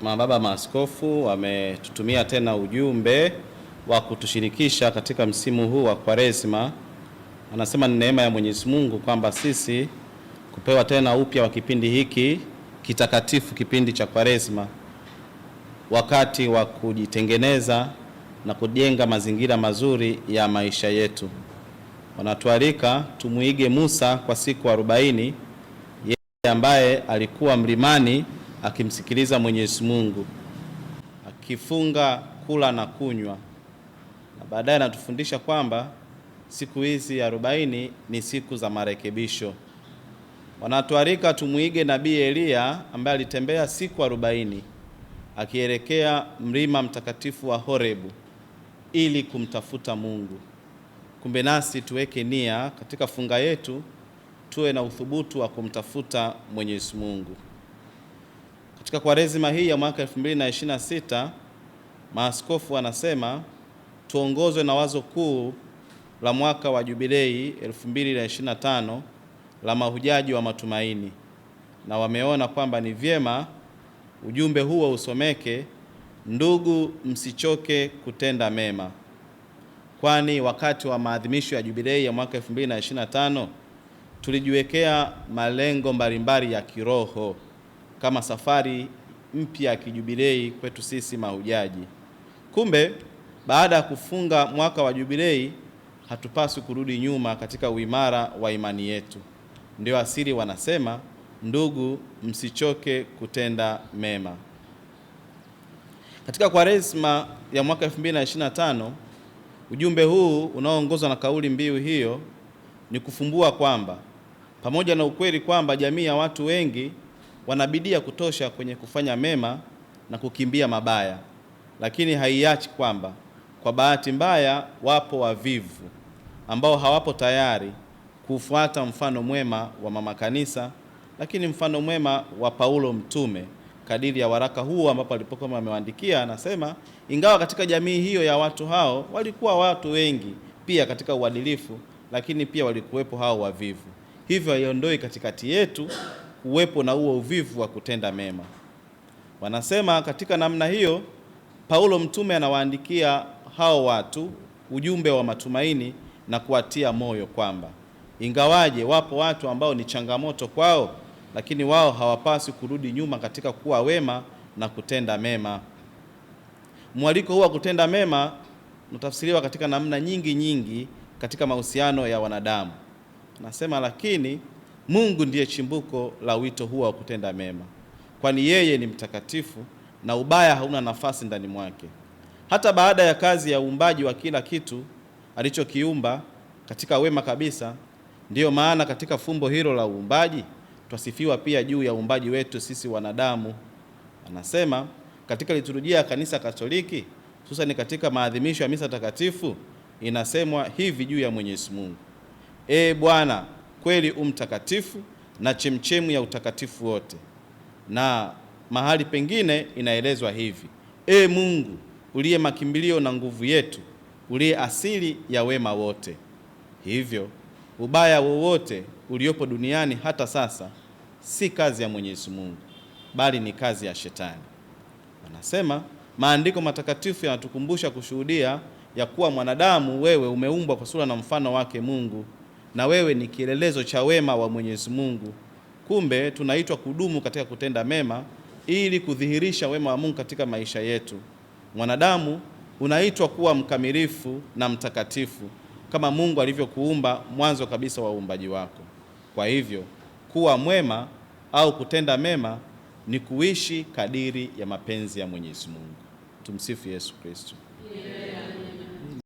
Mababa maaskofu wametutumia tena ujumbe wa kutushirikisha katika msimu huu wa Kwaresma. Anasema ni neema ya Mwenyezi Mungu kwamba sisi kupewa tena upya wa kipindi hiki kitakatifu, kipindi cha Kwaresma, wakati wa kujitengeneza na kujenga mazingira mazuri ya maisha yetu. Wanatualika tumuige Musa kwa siku 40, yeye ambaye alikuwa mlimani akimsikiliza Mwenyezi Mungu, akifunga kula na kunywa, na baadaye anatufundisha kwamba siku hizi 40 ni siku za marekebisho. Wanatualika tumuige Nabii Elia ambaye alitembea siku 40 akielekea mlima mtakatifu wa Horebu ili kumtafuta Mungu. Kumbe nasi tuweke nia katika funga yetu, tuwe na uthubutu wa kumtafuta Mwenyezi Mungu. Katika Kwaresima hii ya mwaka 2026, maaskofu wanasema tuongozwe na wazo kuu la mwaka wa Jubilei 2025 la mahujaji wa matumaini, na wameona kwamba ni vyema ujumbe huo usomeke: ndugu, msichoke kutenda mema. Kwani wakati wa maadhimisho ya Jubilei ya mwaka 2025 tulijiwekea malengo mbalimbali ya kiroho kama safari mpya ya kijubilei kwetu sisi mahujaji. Kumbe baada ya kufunga mwaka wa Jubilei hatupaswi kurudi nyuma katika uimara wa imani yetu. Ndio asili wanasema ndugu, msichoke kutenda mema. Katika Kwaresma ya mwaka 2025 ujumbe huu unaoongozwa na kauli mbiu hiyo ni kufumbua kwamba pamoja na ukweli kwamba jamii ya watu wengi wanabidii ya kutosha kwenye kufanya mema na kukimbia mabaya, lakini haiachi kwamba kwa bahati mbaya wapo wavivu ambao hawapo tayari kufuata mfano mwema wa mama kanisa, lakini mfano mwema wa Paulo mtume kadiri ya waraka huu ambapo alipokuwa amewaandikia. Anasema ingawa katika jamii hiyo ya watu hao walikuwa watu wengi pia katika uadilifu, lakini pia walikuwepo hao wavivu. Hivyo haiondoi katikati yetu uwepo na huo uvivu wa kutenda mema. Wanasema katika namna hiyo Paulo mtume anawaandikia hao watu ujumbe wa matumaini na kuwatia moyo kwamba ingawaje wapo watu ambao ni changamoto kwao, lakini wao hawapaswi kurudi nyuma katika kuwa wema na kutenda mema. Mwaliko huu wa kutenda mema unatafsiriwa katika namna nyingi katika mahusiano ya wanadamu. Nasema lakini Mungu ndiye chimbuko la wito huo wa kutenda mema, kwani yeye ni mtakatifu na ubaya hauna nafasi ndani mwake. Hata baada ya kazi ya uumbaji wa kila kitu alichokiumba katika wema kabisa, ndiyo maana katika fumbo hilo la uumbaji twasifiwa pia juu ya uumbaji wetu sisi wanadamu. Anasema katika liturujia ya Kanisa Katoliki, hususan katika maadhimisho ya misa takatifu, inasemwa hivi juu ya Mwenyezi Mungu: Ee Bwana, kweli mtakatifu na chemchemu ya utakatifu wote. Na mahali pengine inaelezwa hivi: Ee Mungu, uliye makimbilio na nguvu yetu, uliye asili ya wema wote. Hivyo ubaya wowote uliopo duniani hata sasa si kazi ya Mwenyezi Mungu, bali ni kazi ya Shetani. Wanasema maandiko matakatifu yanatukumbusha kushuhudia ya kuwa mwanadamu, wewe umeumbwa kwa sura na mfano wake Mungu, na wewe ni kielelezo cha wema wa Mwenyezi Mungu. Kumbe tunaitwa kudumu katika kutenda mema ili kudhihirisha wema wa Mungu katika maisha yetu. Mwanadamu unaitwa kuwa mkamilifu na mtakatifu kama Mungu alivyokuumba mwanzo kabisa wa uumbaji wako. Kwa hivyo kuwa mwema au kutenda mema ni kuishi kadiri ya mapenzi ya Mwenyezi Mungu. Tumsifu Yesu Kristo.